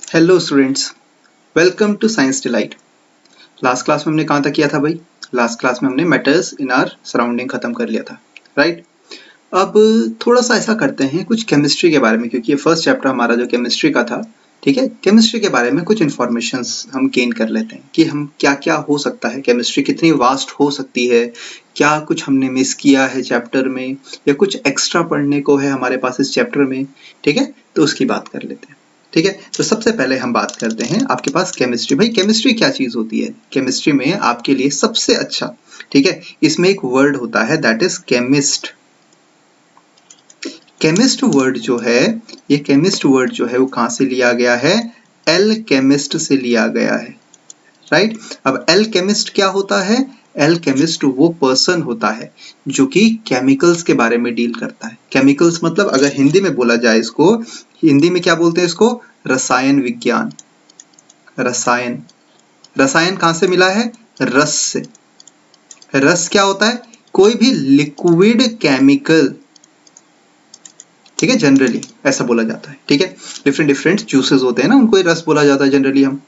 Hello students, welcome to Science Delight. Last class में हमने कहाँ तक किया था भाई? लास्ट क्लास में हमने मैटर्स इन आर सराउंडिंग खत्म कर लिया था, राइट? अब थोड़ा सा ऐसा करते हैं कुछ केमिस्ट्री के बारे में, क्योंकि ये फर्स्ट चैप्टर हमारा जो केमिस्ट्री का था, ठीक है। केमिस्ट्री के बारे में कुछ इन्फॉर्मेशंस हम गेन कर लेते हैं कि हम क्या क्या हो सकता है, केमिस्ट्री कितनी वास्ट हो सकती है, क्या कुछ हमने मिस किया है चैप्टर में या कुछ एक्स्ट्रा पढ़ने को है हमारे पास इस चैप्टर में, ठीक है। तो उसकी बात कर लेते हैं, ठीक है। तो सबसे पहले हम बात करते हैं आपके पास केमिस्ट्री। भाई केमिस्ट्री क्या चीज होती है? केमिस्ट्री में आपके लिए सबसे अच्छा, ठीक है, इसमें एक वर्ड होता है that is chemist. Chemist word जो है, ये केमिस्ट वर्ड जो है वो कहां से लिया गया है? एल्केमिस्ट से लिया गया है, राइट। अब एल्केमिस्ट क्या होता है? एल्केमिस्ट वो पर्सन होता है जो कि केमिकल्स के बारे में डील करता है। केमिकल्स मतलब अगर हिंदी में बोला जाए इसको, हिंदी में क्या बोलते हैं इसको? रसायन विज्ञान। रसायन, रसायन कहां से मिला है? रस से। रस क्या होता है? कोई भी लिक्विड केमिकल, ठीक है, जनरली ऐसा बोला जाता है, ठीक है। डिफरेंट डिफरेंट जूसेस होते हैं ना, उनको रस बोला जाता है जनरली हम।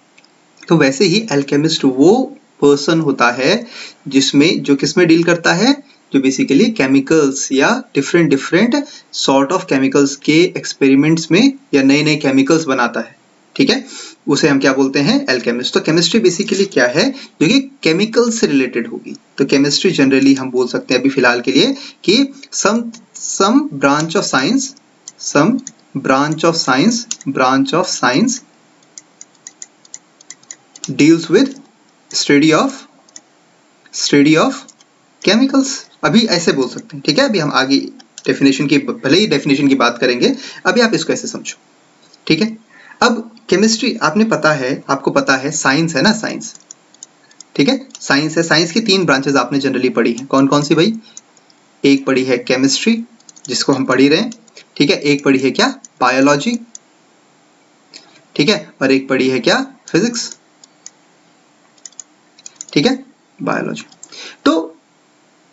तो वैसे ही एल्केमिस्ट वो पर्सन होता है जिसमें, जो किसमें डील करता है? जो बेसिकली केमिकल्स या different different sort of chemicals के एक्सपेरिमेंट्स में या नए नए केमिकल्स बनाता है, ठीक है। उसे हम क्या बोलते हैं? एल्केमिस्ट। तो केमिस्ट्री बेसिकली क्या है? जो कि केमिकल से रिलेटेड होगी। तो केमिस्ट्री जनरली हम बोल सकते हैं अभी फिलहाल के लिए कि some branch of science, some branch of science deals with study of chemicals। अभी ऐसे बोल सकते हैं, ठीक है। अभी हम आगे डेफिनेशन की, भले ही डेफिनेशन की बात करेंगे, अभी आप इसको ऐसे समझो, ठीक है। अब केमिस्ट्री आपने पता है, आपको पता है साइंस है ना, साइंस, ठीक है। साइंस है, साइंस की 3 ब्रांचेस आपने जनरली पढ़ी है। कौन कौन सी भाई? एक पढ़ी है केमिस्ट्री, जिसको हम पढ़ ही रहे हैं, ठीक है। एक पढ़ी है क्या? बायोलॉजी, ठीक है। और एक पढ़ी है क्या? फिजिक्स, ठीक है, बायोलॉजी। तो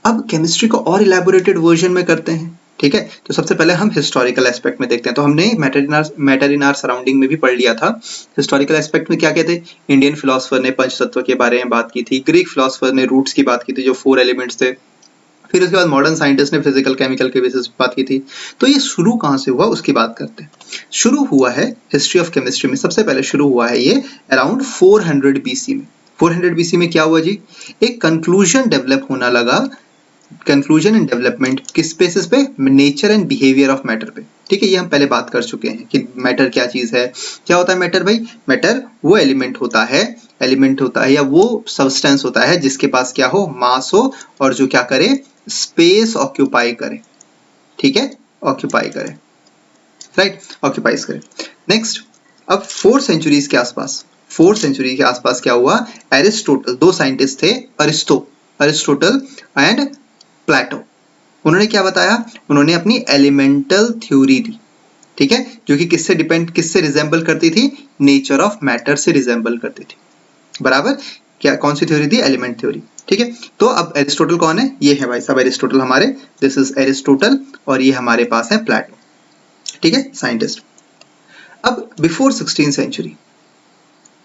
अब केमिस्ट्री को और इलेबोरेटेड वर्जन में करते हैं, ठीक है। तो सबसे पहले हम हिस्टोरिकल एस्पेक्ट में देखते हैं। तो हमने मैटर इन आर सराउंडिंग में भी पढ़ लिया था। हिस्टोरिकल एस्पेक्ट में क्या कहते? इंडियन फिलोसफर ने पंचतत्व के बारे में बात की थी, ग्रीक फिलोसफर ने रूट्स की बात की थी, जो 4 एलिमेंट्स थे। फिर उसके बाद मॉडर्न साइंटिस्ट ने फिजिकल केमिकल के बेसिस पर बात की थी। तो ये शुरू कहां से हुआ उसकी बात करते हैं। शुरू हुआ है हिस्ट्री ऑफ केमिस्ट्री में, सबसे पहले शुरू हुआ है ये अराउंड 400 बीसी में। 400 बीसी में क्या हुआ जी? एक कंक्लूजन डेवलप होना लगा। कंक्लूजन एंड डेवलपमेंट किस बेसिस पे? Nature and behaviour of matter पे, ठीक है। ये हम पहले बात कर चुके हैं कि मैटर क्या चीज है। क्या होता है मैटर भाई? मैटर वो एलिमेंट होता है या वो सब्सटेंस होता है जिसके पास क्या हो? मास हो, और जो क्या करे? स्पेस ऑक्यूपाई करे, ठीक है, ऑक्यूपाई करे, राइट, ऑक्यूपाइज करे। नेक्स्ट, अब 4 सेंचुरीज के आसपास, 4 सेंचुरी के आसपास क्या हुआ? एरिस्टोटल, 2 साइंटिस्ट थे, अरिस्टोटल एंड प्लेटो। उन्होंने क्या बताया? उन्होंने अपनी एलिमेंटल थ्योरी दी, ठीक है, जो कि किससे रिजेंबल करती थी? नेचर ऑफ मैटर से रिजेंबल करती थी, बराबर। क्या, कौन सी थ्योरी थी? एलिमेंट थ्योरी, ठीक है। तो अब एरिस्टोटल कौन है? ये है भाई साहब एरिस्टोटल हमारे, दिस इज एरिस्टोटल, और ये हमारे पास है प्लेटो, ठीक है, साइंटिस्ट। अब बिफोर 16 सेंचुरी,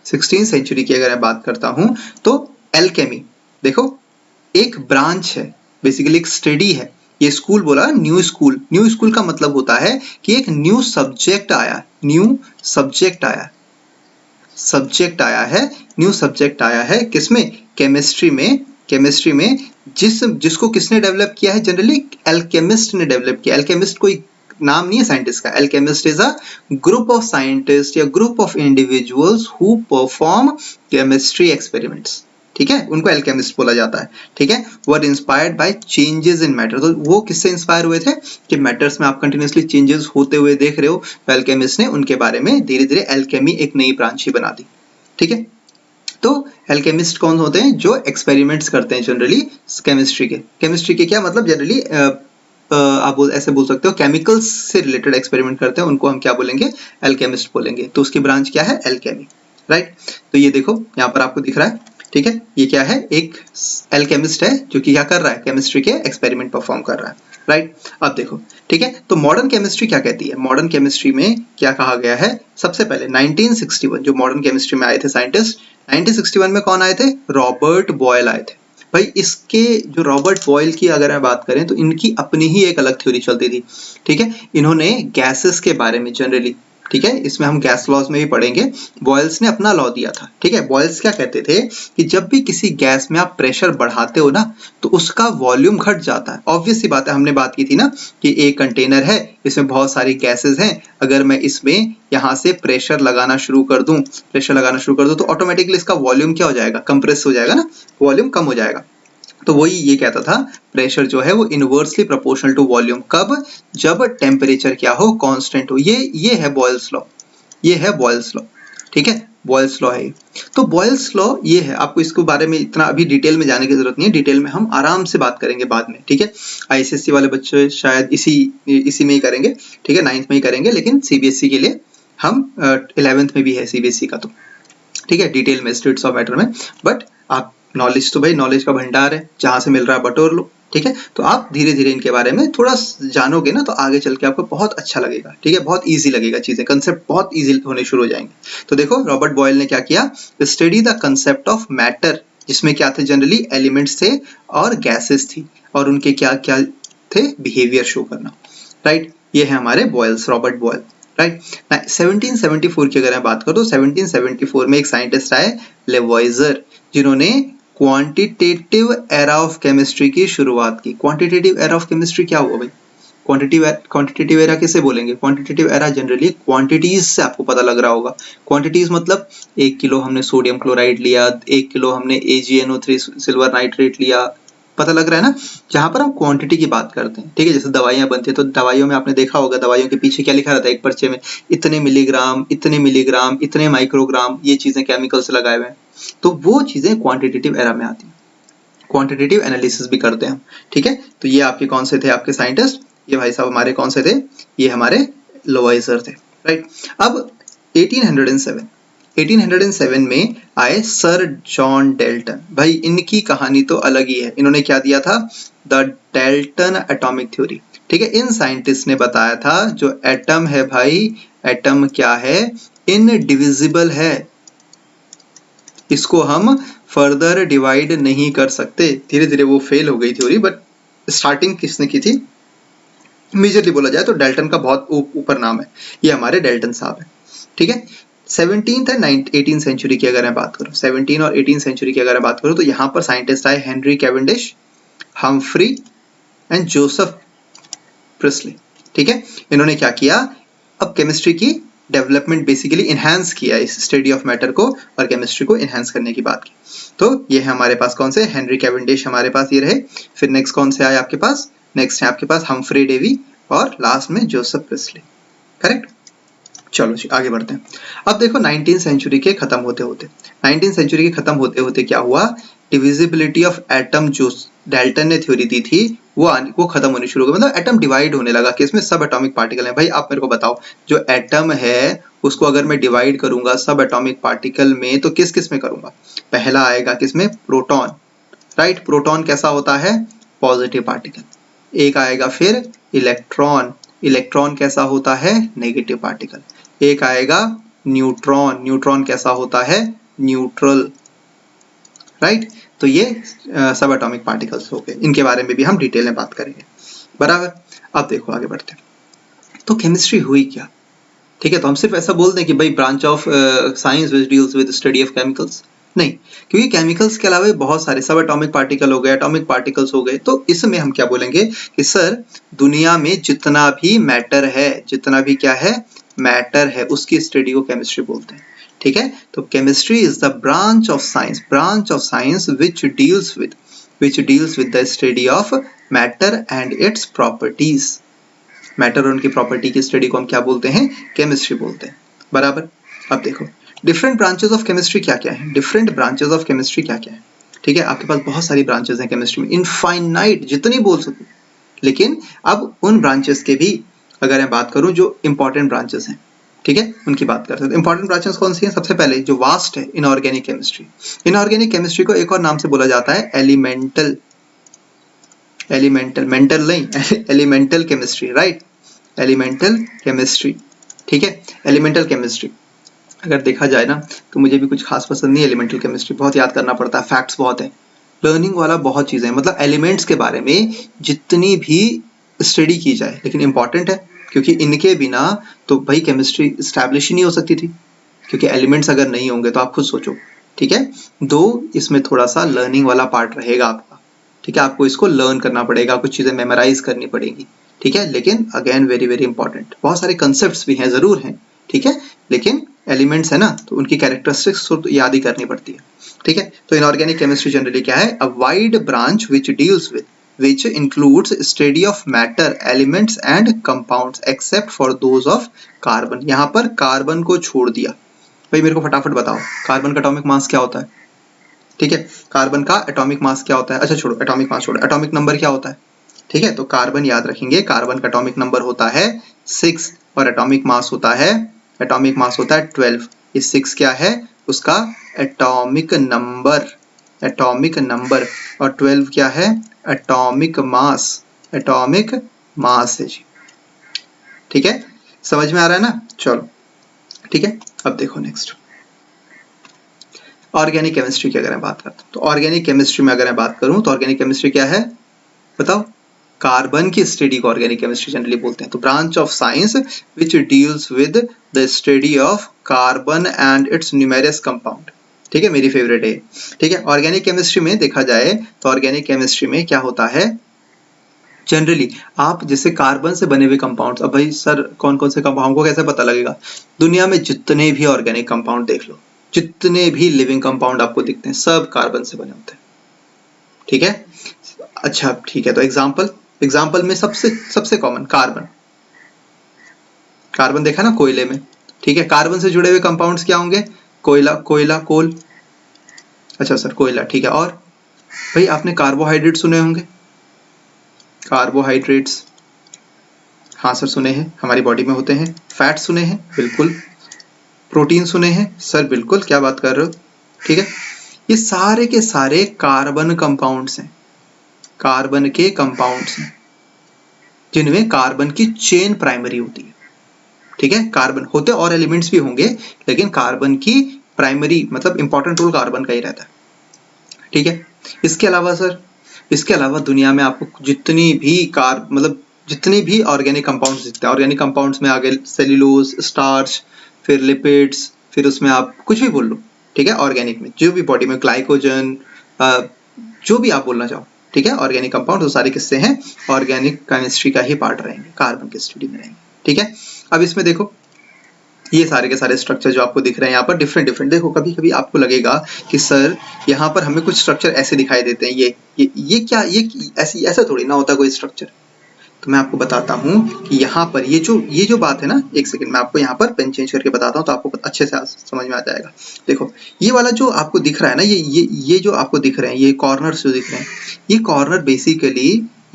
16 सेंचुरी की अगर मैं बात करता हूं तो एल्केमी, देखो, एक ब्रांच है, बेसिकली एक स्टडी है। ये स्कूल बोला, न्यू स्कूल। न्यू स्कूल का मतलब होता है कि एक न्यू सब्जेक्ट आया, न्यू सब्जेक्ट आया, न्यू सब्जेक्ट आया है किसमें? केमिस्ट्री में। केमिस्ट्री में जिसको किसने डेवलप किया है? जनरली एल्केमिस्ट ने डेवलप किया। एल्केमिस्ट कोई नाम नहीं है साइंटिस्ट का। Alchemist is a group of scientist या group of individuals who perform chemistry experiments, ठीक है, उनको एल्केमिस्ट बोला जाता है, ठीक है। Were inspired by changes in matter. तो वो किससे इंस्पायर हुए थे? कि मैटर्स में आप कंटिन्यूअसली चेंजेस होते हुए देख रहे हो, तो एल्केमिस्ट ने उनके बारे में धीरे धीरे एल्केमी एक नई ब्रांच ही बना दी, ठीक है। तो एल्केमिस्ट कौन होते हैं? जो एक्सपेरिमेंट्स करते हैं जनरली केमिस्ट्री के। केमिस्ट्री के क्या मतलब? जनरली आप ऐसे बोल सकते हो, केमिकल्स से रिलेटेड एक्सपेरिमेंट करते हैं, उनको हम क्या बोलेंगे? एल्केमिस्ट बोलेंगे। तो उसकी ब्रांच क्या है? Alchemy, right. तो ये देखो यहाँ पर आपको दिख रहा है, ठीक है, ये क्या है? एक एल्केमिस्ट है जो कि क्या कर रहा है? केमिस्ट्री के एक्सपेरिमेंट परफॉर्म कर रहा है। राइट। अब देखो, ठीक है, तो मॉडर्न केमिस्ट्री क्या कहती है? मॉडर्न केमिस्ट्री में क्या कहा गया है? सबसे पहले 1961 जो मॉडर्न केमिस्ट्री में आए थे साइंटिस्ट, 1961 में कौन आए थे? रॉबर्ट बॉयल आए थे। भाई इसके जो रॉबर्ट बॉयल की अगर मैं बात करें तो इनकी अपनी ही एक अलग थ्योरी चलती थी, ठीक है। इन्होंने गैसेस के बारे में जनरली, ठीक है, इसमें हम गैस लॉज में भी पढ़ेंगे, बॉयल्स ने अपना लॉ दिया था, ठीक है। बॉयल्स क्या कहते थे कि जब भी किसी गैस में आप प्रेशर बढ़ाते हो ना तो उसका वॉल्यूम घट जाता है। ऑब्वियस सी बात है, हमने बात की थी ना कि एक कंटेनर है, इसमें बहुत सारी गैसेस हैं, अगर मैं इसमें यहाँ से प्रेशर लगाना शुरू कर दूं तो ऑटोमेटिकली इसका वॉल्यूम क्या हो जाएगा? कंप्रेस हो जाएगा ना, वॉल्यूम कम हो जाएगा। तो वही ये कहता था, प्रेशर जो है वो इनवर्सली प्रोपोर्शनल टू वॉल्यूम। कब? जब टेम्परेचर क्या हो? कांस्टेंट हो। ये है बॉयल्स लॉ, ये है बॉयल्स लॉ, ठीक है, बॉयल्स लॉ है। तो बॉयल्स लॉ ये है, आपको इसके बारे में इतना अभी डिटेल में जाने की जरूरत नहीं है, डिटेल में हम आराम से बात करेंगे बाद में, ठीक है। आईसीएससी वाले बच्चे शायद इसी में ही करेंगे, ठीक है, 9th में ही करेंगे, लेकिन सीबीएसई के लिए हम 11th में भी है सीबीएसई का, तो ठीक है, डिटेल में स्टेट्स ऑफ मैटर में। बट आप नॉलेज तो भाई नॉलेज का भंडार है, जहां से मिल रहा है बटोर लो, ठीक है। तो आप धीरे धीरे इनके बारे में थोड़ा जानोगे ना तो आगे चल के आपको बहुत अच्छा लगेगा, ठीक है, बहुत इजी लगेगा, चीजें कंसेप्ट बहुत इजी होने शुरू हो जाएंगे। तो देखो रॉबर्ट बॉयल ने क्या किया? Study the concept of matter, जिसमें क्या थे? जनरली एलिमेंट्स थे और गैसेस थी, और उनके क्या क्या थे? बिहेवियर शो करना, राइट। ये है हमारे बॉयल्स, रॉबर्ट बॉयल, राइट। 1774 की अगर मैं बात करूं तो 1774 में एक साइंटिस्ट आए, लेवॉइजर, जिन्होंने क्वांटिटेटिव एरा ऑफ केमिस्ट्री की शुरुआत की। क्वांटिटेटिव एरा ऑफ केमिस्ट्री क्या हुआ भाई? क्वांटिटेटिव एरा किसे बोलेंगे? क्वांटिटेटिव एरा जनरली क्वांटिटीज से आपको पता लग रहा होगा। क्वांटिटीज मतलब 1 किलो हमने सोडियम क्लोराइड लिया, 1 किलो हमने AgNO3 सिल्वर नाइट्रेट लिया, पता लग रहा है ना, जहां पर हम क्वांटिटी की बात करते हैं, ठीक है। जैसे दवाइयां बनती है तो दवाइयों में आपने देखा होगा, दवाइयों के पीछे क्या लिखा रहता है एक पर्चे में? इतने मिलीग्राम, इतने मिलीग्राम, इतने माइक्रोग्राम, ये चीजें केमिकल्स लगाए हुए हैं। तो वो चीजें क्वांटिटेटिव एरा में आती हैं, क्वांटिटेटिव एनालिसिस भी करते हैं हम, ठीक है। तो ये आपके कौन से थे? आपके साइंटिस्ट, ये भाई साहब हमारे कौन से थे? ये हमारे लोवाइजर थे, राइट। अब 1807 में आए सर जॉन डेल्टन। भाई इनकी कहानी तो अलग ही है। इन्होंने क्या दिया था? द डेल्टन एटॉमिक थ्योरी, ठीक है। इन साइंटिस्ट ने बताया था जो एटम है भाई, एटम क्या है? इनडिविजिबल है, इसको हम फर्दर डिवाइड नहीं कर सकते। धीरे धीरे वो फेल हो गई थ्योरी, बट स्टार्टिंग किसने की थी? मेजरली बोला जाए तो डेल्टन का बहुत ऊपर नाम है, ये हमारे डेल्टन साहब है, ठीक है। 17th एंड 18th सेंचुरी की अगर मैं बात करूं, 17 और 18 सेंचुरी की अगर मैं बात करूं तो यहाँ पर साइंटिस्ट आए Henry Cavendish, Humphry and Joseph priestly, ठीक है। इन्होंने क्या किया? अब केमिस्ट्री की डेवलपमेंट बेसिकली इनहैंस किया, इस स्टडी ऑफ मैटर को और केमिस्ट्री को इनहैंस करने की बात की। तो ये है हमारे पास कौन से? हेनरी कैवेंडिश हमारे पास ये रहे। फिर नेक्स्ट कौन से आए आपके पास? नेक्स्ट है आपके पास हम्फ्री डेवी और लास्ट में जोसेफ प्रिस्ली, करेक्ट। चलो जी आगे बढ़ते हैं। अब देखो 19th सेंचुरी के खत्म होते होते 19th सेंचुरी के खत्म होते होते क्या हुआ? डिविजिबिलिटी ऑफ एटम जो डेल्टन ने थ्योरी दी थी वो खत्म होनी शुरू हो गई, मतलब एटम डिवाइड होने लगा कि इसमें सब एटॉमिक पार्टिकल है। भाई आप मेरे को बताओ, जो एटम है उसको अगर मैं डिवाइड करूंगा सब एटॉमिक पार्टिकल में तो किस किस में करूंगा? पहला आएगा किसमें? Proton, right. प्रोटॉन कैसा होता है? Positive particle. एक आएगा फिर इलेक्ट्रॉन, इलेक्ट्रॉन कैसा होता है? Negative particle. एक आएगा न्यूट्रॉन, न्यूट्रॉन कैसा होता है? Neutral, right. तो ये सब एटॉमिक पार्टिकल्स हो गए, इनके बारे में भी हम डिटेल में बात करेंगे, बराबर। अब देखो आगे बढ़ते हैं, तो केमिस्ट्री हुई क्या? ठीक है, तो हम सिर्फ ऐसा बोल दें कि भाई branch of science which deals with study of chemicals, नहीं, क्योंकि केमिकल्स के अलावा बहुत सारे सब एटॉमिक पार्टिकल हो गए, एटॉमिक पार्टिकल्स हो गए, तो इसमें हम क्या बोलेंगे कि सर दुनिया में जितना भी मैटर है, जितना भी क्या है? मैटर है, उसकी स्टडी को केमिस्ट्री बोलते हैं, ठीक है। तो chemistry is the branch of science which deals with the study of matter and its properties. Matter और उनकी प्रॉपर्टी की स्टडी को हम क्या बोलते हैं? केमिस्ट्री बोलते हैं, बराबर। अब देखो डिफरेंट ब्रांचेस ऑफ केमिस्ट्री क्या क्या है? डिफरेंट ब्रांचेस ऑफ केमिस्ट्री क्या क्या है? ठीक है, आपके पास बहुत सारी ब्रांचेस हैं केमिस्ट्री में, इनफाइनाइट, जितनी बोल सकूं। लेकिन अब उन ब्रांचेस के भी अगर मैं बात करूं जो इंपॉर्टेंट ब्रांचेस हैं, ठीक है, उनकी बात करते हैं। इंपॉर्टेंट ब्रांचेस कौन सी हैं? सबसे पहले जो वास्ट है, इनऑर्गेनिक केमिस्ट्री। इनऑर्गेनिक केमिस्ट्री को एक और नाम से बोला जाता है एलिमेंटल एलिमेंटल, मेंटल नहीं elemental chemistry, right, elemental chemistry, ठीक है। एलिमेंटल केमिस्ट्री अगर देखा जाए ना तो मुझे भी कुछ खास पसंद नहीं है एलिमेंटल केमिस्ट्री, बहुत याद करना पड़ता है, फैक्ट्स बहुत है, लर्निंग वाला बहुत चीजें हैं, मतलब एलिमेंट्स के बारे में जितनी भी स्टडी की जाए लेकिन इंपॉर्टेंट है, क्योंकि इनके बिना तो भाई केमिस्ट्री स्टैब्लिश ही नहीं हो सकती थी, क्योंकि एलिमेंट्स अगर नहीं होंगे तो आप खुद सोचो, ठीक है। दो इसमें थोड़ा सा लर्निंग वाला पार्ट रहेगा आपका, ठीक है, आपको इसको लर्न करना पड़ेगा, कुछ चीजें मेमोराइज करनी पड़ेगी, ठीक है, लेकिन अगेन वेरी वेरी इंपॉर्टेंट, बहुत सारे कंसेप्ट भी हैं, जरूर हैं, ठीक है, लेकिन एलिमेंट्स है ना तो उनकी कैरेक्टरिस्टिक्स तो याद ही करनी पड़ती है, ठीक है। तो इनऑर्गेनिक केमिस्ट्री जनरली क्या है, a wide branch which deals with which includes study of matter, elements and compounds except for those of carbon। यहाँ पर कार्बन को छोड़ दिया, भाई मेरे को फटाफट बताओ कार्बन का एटॉमिक मास क्या होता है, ठीक है, कार्बन का एटॉमिक मास क्या होता है, अच्छा छोड़ो एटॉमिक मास छोड़ो, एटॉमिक नंबर क्या होता है, ठीक है, तो कार्बन याद रखेंगे, कार्बन का एटॉमिक नंबर होता है 6 और एटॉमिक मास होता है 12। ये 6 क्या है, उसका एटॉमिक नंबर, एटॉमिक नंबर, और 12 क्या है, एटॉमिक मास, एटॉमिक मास है जी, ठीक है, समझ में आ रहा है ना, चलो ठीक है। अब देखो नेक्स्ट ऑर्गेनिक केमिस्ट्री की अगर मैं बात करता हूँ, तो ऑर्गेनिक केमिस्ट्री में अगर मैं बात करूँ तो ऑर्गेनिक केमिस्ट्री क्या है बताओ, कार्बन की स्टडी को ऑर्गेनिक केमिस्ट्री जनरली बोलते हैं, तो branch of science which deals with the study of carbon and it's numerous compound, ठीक है, मेरी फेवरेट है, ठीक है। ऑर्गेनिक केमिस्ट्री में देखा जाए तो ऑर्गेनिक केमिस्ट्री में क्या होता है, जनरली आप जैसे कार्बन से बने हुए कंपाउंड्स, अब भाई सर कौन कौन से कंपाउंड को कैसे पता लगेगा, दुनिया में जितने भी ऑर्गेनिक कंपाउंड देख लो, जितने भी लिविंग कंपाउंड आपको दिखते हैं सब कार्बन से बने होते हैं, ठीक है। अच्छा ठीक है, तो एग्जाम्पल में सबसे सबसे कॉमन कार्बन, कार्बन देखा ना कोयले में, ठीक है, कार्बन से जुड़े हुए कंपाउंड्स क्या होंगे, कोयला, कोयला कोल, अच्छा सर कोयला, ठीक है, और भाई आपने कार्बोहाइड्रेट सुने होंगे, कार्बोहाइड्रेट्स, हाँ सर सुने हैं, हमारी बॉडी में होते हैं, फैट सुने हैं बिल्कुल, प्रोटीन सुने हैं सर बिल्कुल, क्या बात कर रहे हो, ठीक है, ये सारे के सारे कार्बन कंपाउंड्स हैं, कार्बन के कंपाउंड्स हैं जिनमें कार्बन की चेन प्राइमरी होती है, ठीक है, कार्बन होते और एलिमेंट्स भी होंगे लेकिन कार्बन की प्राइमरी मतलब इंपॉर्टेंट रोल कार्बन का ही रहता है, ठीक है। इसके अलावा सर, इसके अलावा दुनिया में आपको जितनी भी मतलब जितने भी ऑर्गेनिक कंपाउंड्स दिखते हैं, ऑर्गेनिक कंपाउंड्स में आगे सेल्यूलोज, स्टार्च, फिर लिपिड्स, फिर उसमें आप कुछ भी बोल लो, ठीक है, ऑर्गेनिक में जो भी बॉडी में ग्लाइकोजन, जो भी आप बोलना चाहो, ठीक है, ऑर्गेनिक कंपाउंड वो सारे किससे हैं, ऑर्गेनिक केमिस्ट्री का ही पार्ट रहेंगे, कार्बन की स्टडी में रहेंगे, ठीक है। अब इसमें देखो ये सारे के सारे स्ट्रक्चर जो आपको दिख रहे हैं यहाँ पर डिफरेंट डिफरेंट, देखो कभी कभी आपको लगेगा कि सर यहाँ पर हमें कुछ स्ट्रक्चर ऐसे दिखाई देते हैं, ये क्या, ये ऐसा थोड़ी ना होता कोई स्ट्रक्चर, तो मैं आपको बताता हूँ कि यहाँ पर ये जो बात है ना, एक सेकंड मैं आपको यहाँ पर पेन चेंज करके बताता हूँ तो आपको अच्छे से समझ में आ जाएगा। देखो ये वाला जो आपको दिख रहा है ना, ये जो आपको दिख रहे हैं, ये कॉर्नर्स जो दिख रहे हैं, ये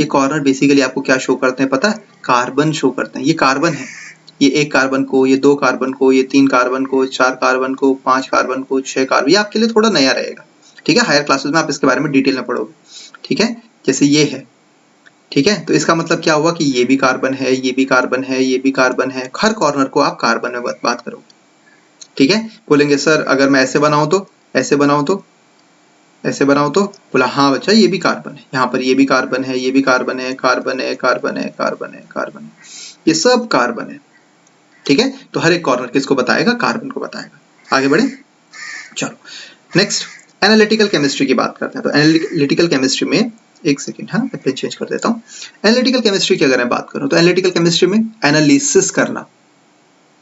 कॉर्नर बेसिकली आपको क्या शो करते हैं पता है, कार्बन शो करते हैं, ये कार्बन है, ये 1 कार्बन को, ये 2 कार्बन को, ये 3 कार्बन को, 4 कार्बन को, 5 कार्बन को, 6 कार्बन, ये आपके लिए थोड़ा नया रहेगा, ठीक है, हायर क्लासेस में आप इसके बारे में डिटेल में पढ़ोगे, ठीक है, जैसे ये है, ठीक है, तो इसका मतलब क्या हुआ कि ये भी कार्बन है, ये भी कार्बन है, ये भी कार्बन है, हर कॉर्नर को आप कार्बन में बात करोगे, ठीक है। बोलेंगे सर अगर मैं ऐसे बनाऊं तो, ऐसे बनाऊं तो, ऐसे बनाऊं तो, बोला हाँ बच्चा ये भी कार्बन है, यहाँ पर ये भी कार्बन है, ये भी कार्बन है, कार्बन है, कार्बन है, कार्बन है, कार्बन है, ये सब कार्बन है, ठीक है। तो हर एक कॉर्नर किसको बताएगा, कार्बन को बताएगा। आगे बढ़े, चलो नेक्स्ट एनालिटिकल केमिस्ट्री की बात करते हैं। तो एनालिटिकल केमिस्ट्री में एक सेकेंड, हाँ मैं पेन चेंज कर देता हूँ। एनालिटिकल केमिस्ट्री की अगर मैं बात करूँ तो एनालिटिकल केमिस्ट्री में एनालिसिस करना,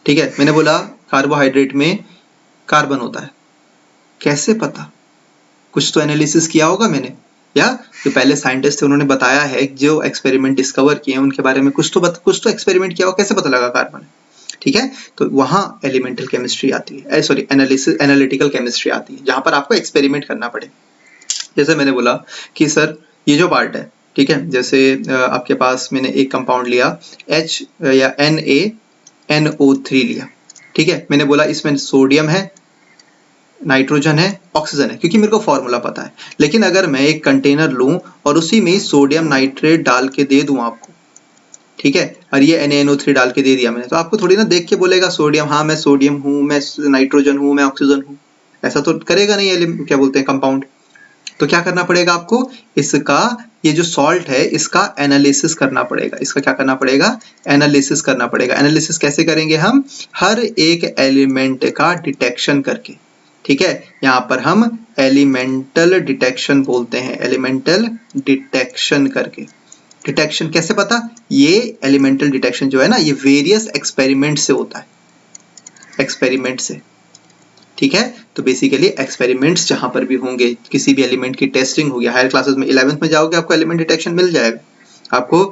ठीक है, मैंने बोला कार्बोहाइड्रेट में कार्बन होता है, कैसे पता, कुछ तो एनालिसिस किया होगा मैंने, या जो पहले साइंटिस्ट थे उन्होंने बताया है, जो एक्सपेरिमेंट डिस्कवर किए उनके बारे में कुछ तो एक्सपेरिमेंट किया होगा, कैसे पता लगा कार्बन है, ठीक है। तो वहां एलिमेंटल केमिस्ट्री आती है, सॉरी एनालिटिकल केमिस्ट्री आती है, जहां पर आपको एक्सपेरिमेंट करना पड़े। जैसे मैंने बोला कि सर ये जो पार्ट है, ठीक है, जैसे आपके पास मैंने एक कंपाउंड लिया H या NaNO3 लिया, ठीक है, मैंने बोला इसमें सोडियम है, नाइट्रोजन है, ऑक्सीजन है, क्योंकि मेरे को फॉर्मूला पता है। लेकिन अगर मैं एक कंटेनर लूं और उसी में सोडियम नाइट्रेट डाल के दे दूं आपको, ठीक है, और ये NaNO3 डाल के दे दिया मैंने, तो आपको थोड़ी ना देख के बोलेगा सोडियम, हाँ मैं सोडियम हूँ, मैं नाइट्रोजन हूँ, मैं ऑक्सीजन हूँ, ऐसा तो करेगा नहीं, क्या बोलते हैं, कंपाउंड। तो क्या करना पड़ेगा आपको, इसका ये जो सॉल्ट है इसका एनालिसिस करना पड़ेगा। इसका क्या करना पड़ेगा, एनालिसिस करना पड़ेगा। एनालिसिस कैसे करेंगे हम, हर एक एलिमेंट का डिटेक्शन करके, ठीक है, यहाँ पर हम एलिमेंटल डिटेक्शन बोलते हैं, एलिमेंटल डिटेक्शन करके। डिटेक्शन कैसे पता, ये एलिमेंटल डिटेक्शन जो है ना, ये वेरियस एक्सपेरिमेंट से होता है, एक्सपेरिमेंट से, ठीक है। तो बेसिकली एक्सपेरिमेंट्स जहां पर भी होंगे, किसी भी एलिमेंट की टेस्टिंग होगी, हायर क्लासेस में 11th में जाओगे आपको एलिमेंट डिटेक्शन मिल जाएगा, आपको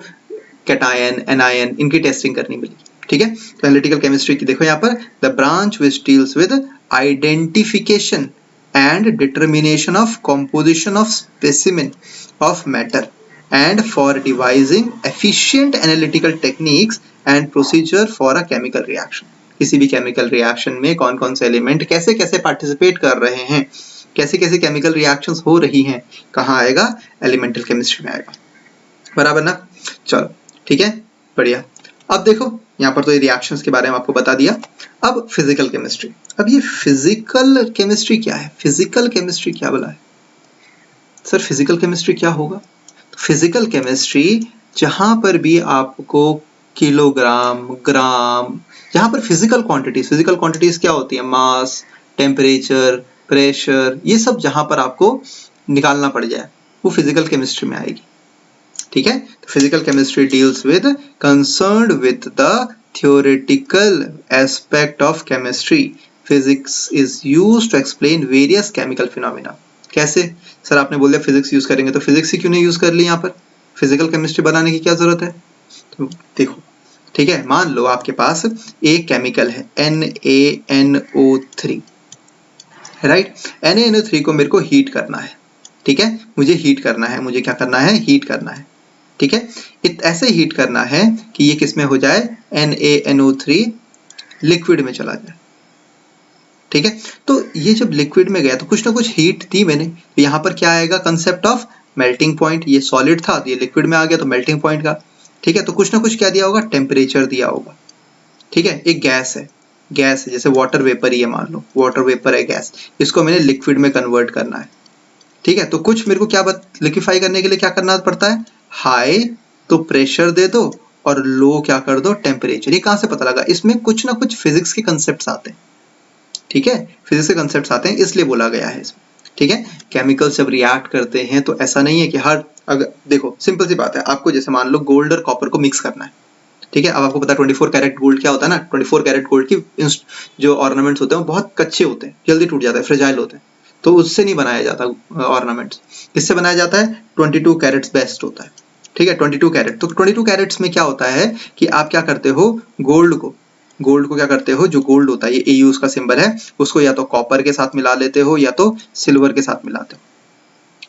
कैटायन एनायन इनकी टेस्टिंग करनी मिलेगी, ठीक है। तो एनालिटिकल केमिस्ट्री की देखो यहाँ पर, the branch which deals with identification and determination of composition of specimen of matter and for devising efficient analytical techniques and procedure for a chemical reaction. किसी भी केमिकल रिएक्शन में कौन कौन से एलिमेंट कैसे कैसे पार्टिसिपेट कर रहे हैं, कैसे कैसे केमिकल रिएक्शंस हो रही हैं, कहाँ आएगा, एलिमेंटल केमिस्ट्री में आएगा, बराबर ना। चलो ठीक है, बढ़िया। अब देखो यहाँ पर तो ये रिएक्शंस के बारे में आपको बता दिया। अब फिजिकल केमिस्ट्री, अब ये फिजिकल केमिस्ट्री क्या है, फिजिकल केमिस्ट्री क्या बोला है सर, फिजिकल केमिस्ट्री क्या होगा। फिजिकल केमिस्ट्री जहां पर भी आपको किलोग्राम, ग्राम, जहां पर फिजिकल क्वांटिटीज क्या होती है, मास, टेम्परेचर, प्रेशर, ये सब जहां पर आपको निकालना पड़ जाए वो फिजिकल केमिस्ट्री में आएगी, ठीक है। Physical chemistry deals with concerned with the theoretical aspect of chemistry. Physics is used to explain various chemical phenomena. कैसे सर, आपने बोल दिया फिजिक्स यूज करेंगे, तो फिजिक्स ही क्यों नहीं यूज कर ली यहाँ पर, फिजिकल केमिस्ट्री बनाने की क्या जरूरत है। तो देखो ठीक है, मान लो आपके पास एक केमिकल है NaNO3, राइट। NaNO3 को मेरे को हीट करना है, ठीक है, मुझे हीट करना है, मुझे क्या करना है, हीट करना है, ठीक है। ऐसे हीट करना है कि ये किस में हो जाए, NaNO3 लिक्विड में चला जाए, ठीक है। तो ये जब लिक्विड में गया तो कुछ ना कुछ हीट दी मैंने, तो यहाँ पर क्या आएगा, कंसेप्ट ऑफ मेल्टिंग पॉइंट। ये सॉलिड था तो ये लिक्विड में आ गया तो मेल्टिंग पॉइंट का, ठीक है। तो कुछ ना कुछ क्या दिया होगा, टेम्परेचर दिया होगा, ठीक है। एक गैस है, गैस है, जैसे वाटर वेपर ही है, मान लो वाटर वेपर है गैस, इसको मैंने लिक्विड में कन्वर्ट करना है, ठीक है। तो कुछ मेरे को क्या लिक्विफाई करने के लिए क्या करना पड़ता है, हाई तो प्रेशर दे दो और लो क्या कर दो, टेम्परेचर। ये कहां से पता लगा, इसमें कुछ ना कुछ फिजिक्स के कंसेप्ट आते हैं, ठीक है, फिजिक्स के कंसेप्ट आते हैं, इसलिए बोला गया है इसमें, ठीक है। केमिकल्स जब रिएक्ट करते हैं तो ऐसा नहीं है कि हर, अगर देखो सिंपल सी बात है, आपको जैसे मान लो गोल्ड और कॉपर को मिक्स करना है, ठीक है। अब आपको पता है 24 कैरेट गोल्ड क्या होता है ना, 24 कैरेट गोल्ड की जो ऑर्नामेंट्स होते हैं वो बहुत कच्चे होते हैं, जल्दी टूट जाते हैं, फ्रेजाइल होते हैं, तो उससे नहीं बनाया जाता ऑर्नामेंट्स। किससे बनाया जाता है, 22 कैरेट्स बेस्ट होता है, ठीक है, 22 कैरेट। तो 22 कैरेट्स में क्या होता है कि आप क्या करते हो, गोल्ड को क्या करते हो, जो गोल्ड होता है, ये AU उसका सिंबल है, उसको या तो कॉपर के साथ मिला लेते हो या तो सिल्वर के साथ मिलाते हो,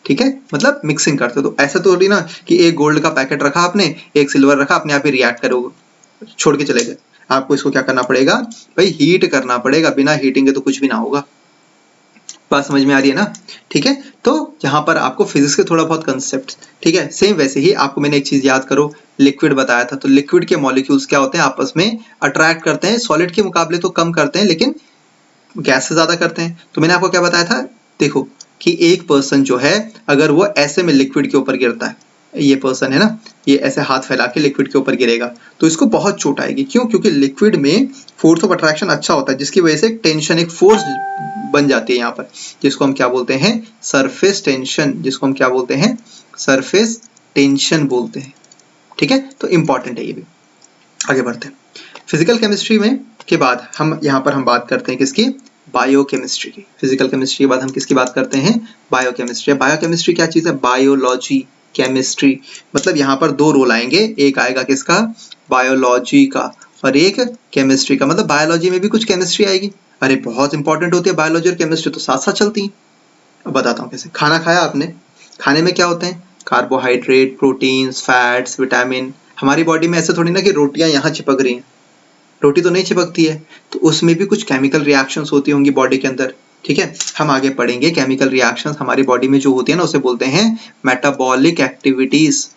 ठीक है, मतलब मिक्सिंग करते हो। तो ऐसा तो नहीं ना कि एक गोल्ड का पैकेट रखा आपने, एक सिल्वर रखा, अपने आप ही रिएक्ट करोगे, छोड़ के चले गए। आपको इसको क्या करना पड़ेगा भाई, हीट करना पड़ेगा, बिना हीटिंग के तो कुछ भी ना होगा। बात समझ में आ रही है ना, ठीक है। तो यहाँ पर आपको फिजिक्स के थोड़ा बहुत कंसेप्ट, ठीक है। सेम वैसे ही आपको मैंने एक चीज याद करो, लिक्विड बताया था, तो लिक्विड के मॉलिक्यूल्स क्या होते हैं, आपस में अट्रैक्ट करते हैं, सॉलिड के मुकाबले तो कम करते हैं लेकिन गैस से ज्यादा करते हैं। तो मैंने आपको क्या बताया था, देखो कि एक पर्सन जो है, अगर वो ऐसे में लिक्विड के ऊपर गिरता है, ये पर्सन है ना, ये ऐसे हाथ फैला के लिक्विड के ऊपर गिरेगा तो इसको बहुत चोट आएगी। क्यों, क्योंकि लिक्विड में फोर्स ऑफ अट्रैक्शन अच्छा होता है, जिसकी वजह से टेंशन, एक फोर्स बन जाती है यहाँ पर, जिसको हम क्या बोलते हैं, सरफेस टेंशन, जिसको हम क्या बोलते हैं, सरफेस टेंशन बोलते हैं, ठीक है। तो इंपॉर्टेंट है ये भी। आगे बढ़ते हैं फिजिकल केमिस्ट्री में के बाद हम यहाँ पर हम बात करते हैं किसकी, बायोकेमिस्ट्री की। फिजिकल केमिस्ट्री के बाद हम किसकी बात करते हैं, बायोकेमिस्ट्री। बायोकेमिस्ट्री क्या चीज है, बायोलॉजी, केमिस्ट्री, मतलब यहाँ पर दो रोल आएंगे, एक आएगा किसका, बायोलॉजी का, और एक केमिस्ट्री का। मतलब बायोलॉजी में भी कुछ केमिस्ट्री आएगी, अरे बहुत इंपॉर्टेंट होती है बायोलॉजी और केमिस्ट्री, तो साथ साथ चलती हैं। अब बताता हूँ कैसे। खाना खाया आपने, खाने में क्या होते हैं, कार्बोहाइड्रेट, प्रोटीन्स, फैट्स, विटामिन। हमारी बॉडी में ऐसे थोड़ी ना कि रोटियां यहाँ चिपक रही हैं, रोटी तो नहीं चिपकती है, तो उसमें भी कुछ केमिकल रिएक्शंस होती होंगी बॉडी के अंदर, ठीक है, हम आगे पढ़ेंगे केमिकल रिएक्शंस हमारी बॉडी में जो होती है ना उसे बोलते हैं मेटाबॉलिक एक्टिविटीज।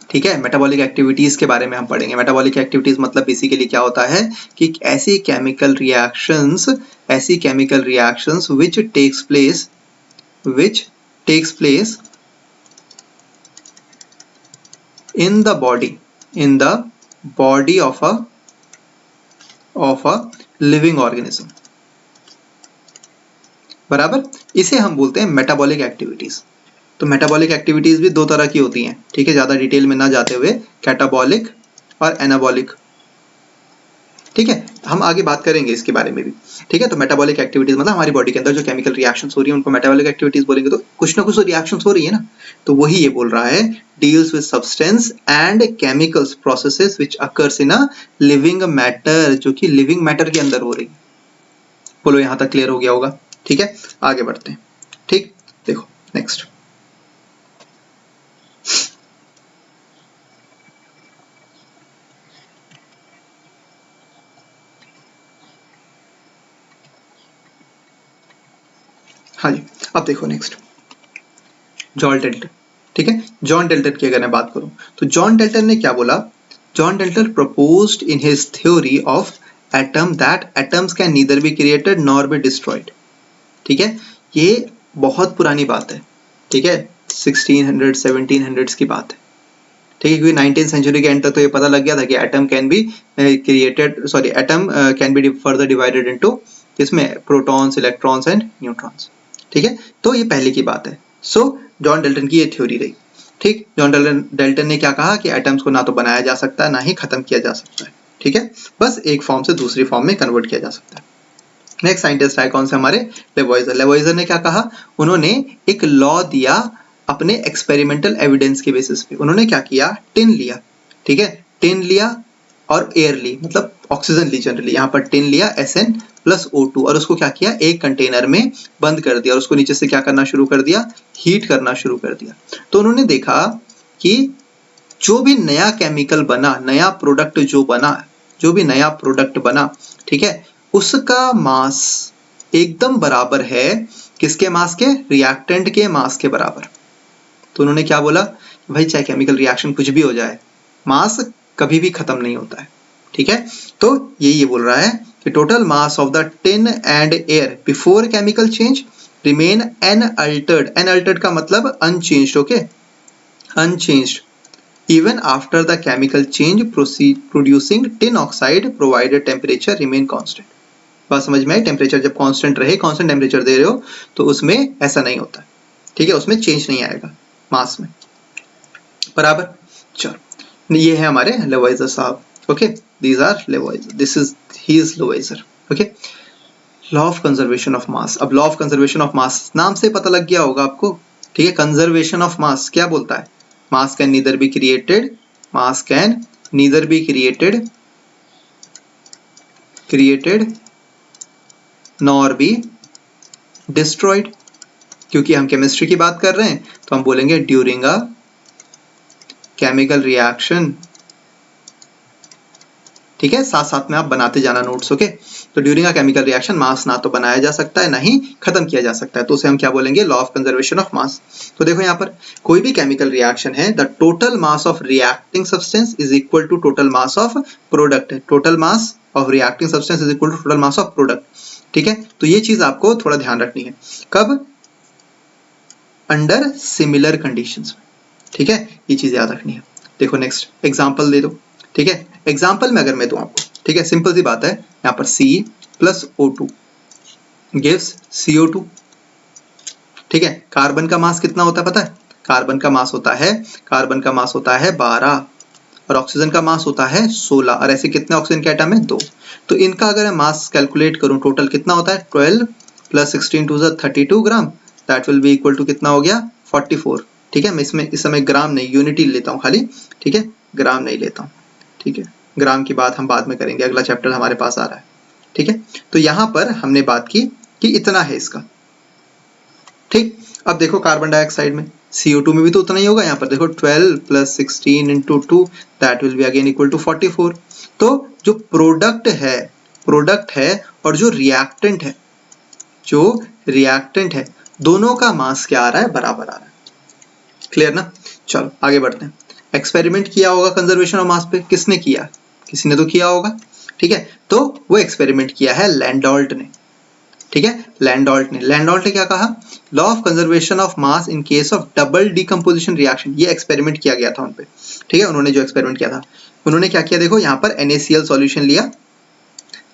ठीक है, मेटाबॉलिक एक्टिविटीज के बारे में हम पढ़ेंगे। मेटाबॉलिक एक्टिविटीज मतलब बेसिकली क्या होता है कि ऐसी chemical reactions which takes place in the body of a living organism। बराबर, इसे हम बोलते हैं मेटाबॉलिक एक्टिविटीज। तो मेटाबॉलिक एक्टिविटीज भी दो तरह की होती हैं, ठीक है, ज्यादा डिटेल में ना जाते हुए, कैटाबॉलिक और एनाबॉलिक। ठीक है, हम आगे बात करेंगे इसके बारे में भी। ठीक है, तो मेटाबॉलिक एक्टिविटीज मतलब हमारी बॉडी के अंदर जो केमिकल रिएक्शंस हो रही है उनको मेटाबॉलिक एक्टिविटीज बोलेंगे। तो कुछ ना कुछ तो रिएक्शंस हो रही है ना, तो वही ये बोल रहा है, deals with substance and chemicals processes which occurs in a living matter, जो कि लिविंग मैटर के अंदर हो रही है। बोलो यहां तक क्लियर हो गया होगा। ठीक है, आगे बढ़ते हैं। ठीक, देखो नेक्स्ट, हाँ जी, अब देखो नेक्स्ट, जॉन डेल्टन। ठीक है, जॉन डेल्टन की अगर मैं बात करूं तो जॉन डेल्टन ने क्या बोला, John Dalton proposed in his theory of atom that atoms can neither be created nor be destroyed। ठीक है, ये बहुत पुरानी बात है। ठीक है, 1600 1700 की बात है। ठीक है, क्योंकि 19th सेंचुरी के एंड तक तो ये पता लग गया था कि atom can be created, sorry atom can be further divided into इसमें प्रोटॉन्स, इलेक्ट्रॉन्स एंड न्यूट्रॉन्स। ठीक है, तो ये पहले की बात है। सो जॉन डेल्टन की ये थ्योरी रही। ठीक, जॉन डेल्टन ने क्या कहा कि एटम्स को ना तो बनाया जा सकता है ना ही खत्म किया जा सकता है। ठीक है, बस एक फॉर्म से दूसरी फॉर्म में कन्वर्ट किया जा सकता है। नेक्स्ट साइंटिस्ट आए कौन से हमारे, लेवॉइजर। लेवॉइजर ने क्या कहा, उन्होंने एक लॉ दिया अपने एक्सपेरिमेंटल एविडेंस के बेसिस पे। उन्होंने क्या किया, टिन लिया। ठीक है, टिन लिया और एयर ली, मतलब ऑक्सीजन ली जनरली, यहाँ पर टिन लिया SN+O2 और उसको क्या किया, एक कंटेनर में बंद कर दिया और उसको नीचे से क्या करना शुरू कर दिया, हीट करना शुरू कर दिया। तो उन्होंने देखा कि जो भी नया केमिकल बना, नया प्रोडक्ट जो भी नया प्रोडक्ट बना, ठीक है, उसका मास एकदम बराबर है किसके मास के, रिएक्टेंट के मास के बराबर। तो उन्होंने क्या बोला, भाई चाहे केमिकल रिएक्शन कुछ भी हो जाए, मास कभी भी खत्म नहीं होता है। ठीक है, तो ये बोल रहा है कि total mass of the tin and air before chemical change remain unaltered का मतलब unchanged. Okay, unchanged even after the chemical change producing tin oxide provided temperature remain constant। बात समझ में आई, टेम्परेचर जब कांस्टेंट रहे, कांस्टेंट टेम्परेचर दे रहे हो तो उसमें ऐसा नहीं होता। ठीक है, उसमें चेंज नहीं आएगा मास में, बराबर। चलो, ये है हमारे लेवॉइजर साहब। Okay, these are Lavoisier, this is he is Lavoisier. Okay, law of conservation of mass. अब law of conservation of mass नाम से पता लग गया होगा आपको। ठीक है, कंजर्वेशन ऑफ मास क्या बोलता है, mass can neither be created nor be destroyed। क्योंकि हम केमिस्ट्री की बात कर रहे हैं तो हम बोलेंगे ड्यूरिंग अ केमिकल रिएक्शन। ठीक है, साथ साथ में आप बनाते जाना नोट्स। ओके, तो ड्यूरिंग अ केमिकल रिएक्शन मास ना तो बनाया जा सकता है ना ही खत्म किया जा सकता है, तो उसे हम क्या बोलेंगे, law of conservation of mass. तो देखो यहाँ पर कोई भी केमिकल रिएक्शन है, the total mass of reacting substance is equal to total mass of product. Total mass of reacting substance is equal to total mass of product. ठीक है, तो ये चीज आपको थोड़ा ध्यान रखनी है, कब, अंडर सिमिलर कंडीशंस में। ठीक है, ये चीज याद रखनी है। देखो नेक्स्ट एग्जांपल दे दो। ठीक है, एग्जांपल में अगर मैं दूं आपको, ठीक है, सिंपल सी बात है, यहाँ पर C+O2 गिव्स CO2। ठीक है, कार्बन का मास कितना होता है पता है, कार्बन का मास होता है 12 और ऑक्सीजन का मास होता है 16, और ऐसे कितने ऑक्सीजन के एटम है, 2। तो इनका अगर मैं मास कैलकुलेट करूं टोटल कितना होता है, 12 + 16 × 32 gram, that will be equal to कितना हो गया, 44। ठीक है, मैं इसमें इस समय ग्राम नहीं यूनिटी लेता हूँ खाली। ठीक है, ग्राम नहीं लेता हूँ। ठीक है, ग्राम की बात हम बाद में करेंगे, अगला चैप्टर हमारे पास आ रहा है। ठीक है, तो यहां पर हमने बात की कि इतना है इसका। ठीक, अब देखो कार्बन डाइऑक्साइड में, CO2 में भी तो उतना ही होगा। यहाँ पर देखो 12 + 16 × 2 that will be again equal to 44। तो जो प्रोडक्ट है और जो रिएक्टेंट है दोनों का मास क्या आ रहा है, बराबर आ रहा है। क्लियर ना? चलो आगे बढ़ते हैं। एक्सपेरिमेंट किया होगा कंजर्वेशन ऑफ मास पे, किसने किया? किसी ने तो किया होगा, ठीक है। तो वो एक्सपेरिमेंट किया है लैंडोल्ट ने, ठीक है। लैंडोल्ट ने क्या कहा? Law of conservation of mass in case of double decomposition reaction, ये एक्सपेरिमेंट किया गया था उन पे, ठीक है। उन्होंने जो एक्सपेरिमेंट किया था, उन्होंने क्या किया, देखो यहाँ पर NaCl सॉल्यूशन लिया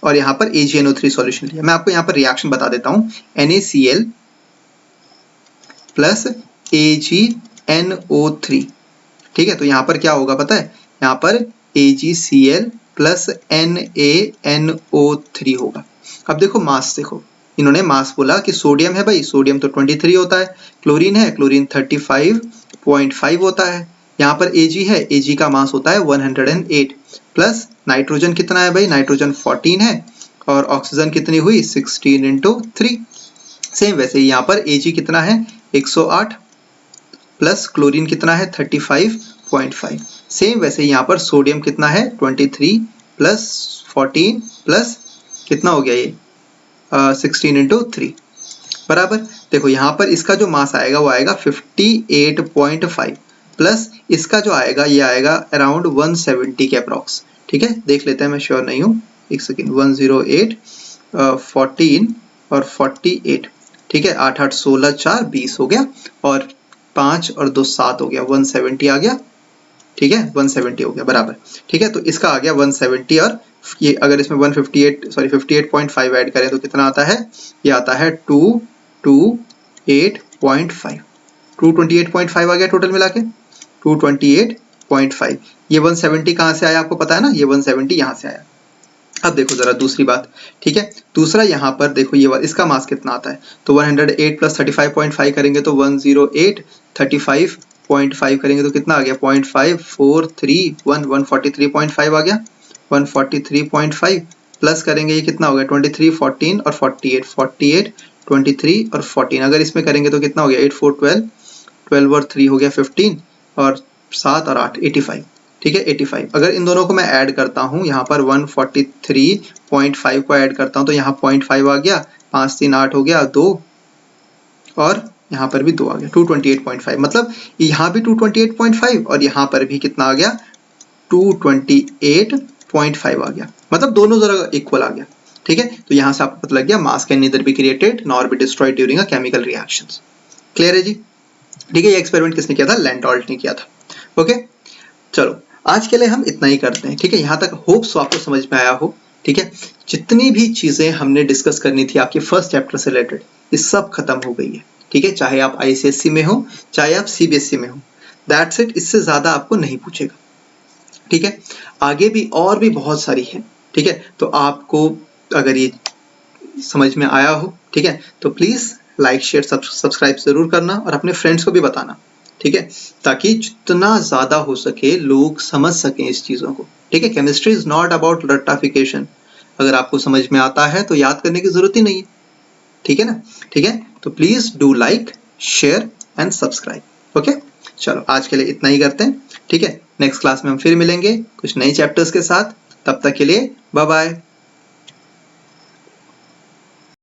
और यहाँ पर AgNO3 सॉल्यूशन लिया। मैं आपको यहाँ पर रिएक्शन बता देता हूँ, NaCl प्लस AgNO3, ठीक है। तो यहाँ पर क्या होगा पता है, यहाँ पर AgCl प्लस NaNO3 होगा। अब देखो मास, देखो इन्होंने मास बोला कि सोडियम है भाई, सोडियम तो 23 होता है, क्लोरीन है, क्लोरीन 35.5 होता है, यहाँ पर Ag है, Ag का मास होता है 108, प्लस नाइट्रोजन कितना है भाई, नाइट्रोजन 14 है, और ऑक्सीजन कितनी हुई 16 इंटू 3। सेम वैसे ही यहाँ पर Ag कितना है 108, प्लस क्लोरीन कितना है 35.5। सेम वैसे ही यहाँ पर सोडियम कितना है 23 प्लस 14 प्लस कितना हो गया ये 16 इंटू 3 बराबर। देखो यहाँ पर इसका जो मास आएगा वो आएगा 58.5, प्लस इसका जो आएगा ये आएगा अराउंड 170 के अप्रॉक्स, ठीक है। देख लेते हैं, मैं श्योर नहीं हूँ, एक सेकेंड। 108 14 और 48, ठीक है। 8 8 16 4 20 हो गया, और 5 और 2 7 हो गया, 170 आ गया, ठीक है। 170 हो गया बराबर, ठीक है। तो इसका आ गया 170, और ये अगर इसमें 58.5 ऐड करें तो कितना आता है, ये आता है 228.5 आ गया टोटल मिला के 228.5। ये 170 कहाँ से आया आपको पता है ना, ये 170 यहाँ से आया। अब देखो जरा दूसरी बात, ठीक है। दूसरा यहाँ पर देखो ये इसका मास कितना आता है, तो 108 प्लस 35.5 करेंगे तो 108, 35.5 करेंगे तो कितना आ गया 0.5431, 143.5 आ गया, 143.5 प्लस करेंगे ये कितना हो गया 23, 14 और 48, 23 और 14, अगर इसमें करेंगे तो कितना हो गया 8 4 12, 12 और 3 हो गया 15, और 7 और 8 85, ठीक है 85। अगर इन दोनों को मैं ऐड करता हूँ, यहाँ पर 143.5 को ऐड करता हूँ तो यहाँ 0.5 आ गया, 5 3 8 हो गया 2, और यहाँ पर भी 2 आ गया, 228.5। मतलब यहाँ भी 228.5 और यहाँ पर भी कितना आ गया 228.5 आ गया, मतलब दोनों जगह इक्वल आ गया, ठीक है। तो यहाँ से आपको पता लग गया मास can neither be created nor be destroyed during a chemical reactions. Clear है जी? ठीक है, ये एक्सपेरिमेंट किसने किया था, लैंडोल्ट ने किया था। ओके चलो आज के लिए हम इतना ही करते हैं, ठीक है। यहाँ तक होप्स आपको समझ में आया हो, ठीक है। जितनी भी चीजें हमने डिस्कस करनी थी आपके फर्स्ट चैप्टर से रिलेटेड, ये सब खत्म हो गई है, ठीक है। चाहे आप ICSE में हो, चाहे आप CBSE में हो, दैट्स इट, इससे ज्यादा आपको नहीं पूछेगा, ठीक है। आगे भी और भी बहुत सारी है, ठीक है। तो आपको अगर ये समझ में आया हो, ठीक है, तो प्लीज लाइक शेयर सब्सक्राइब जरूर करना और अपने फ्रेंड्स को भी बताना, ठीक है, ताकि जितना ज्यादा हो सके लोग समझ सकें इस चीजों को, ठीक है। केमिस्ट्री इज नॉट अबाउट रट्टाफिकेशन, अगर आपको समझ में आता है तो याद करने की जरूरत ही नहीं है, ठीक है ना। ठीक है, तो please do like share and subscribe. Okay चलो आज के लिए इतना ही करते हैं, ठीक है। नेक्स्ट क्लास में हम फिर मिलेंगे कुछ नए चैप्टर्स के साथ, तब तक के लिए बाय बाय।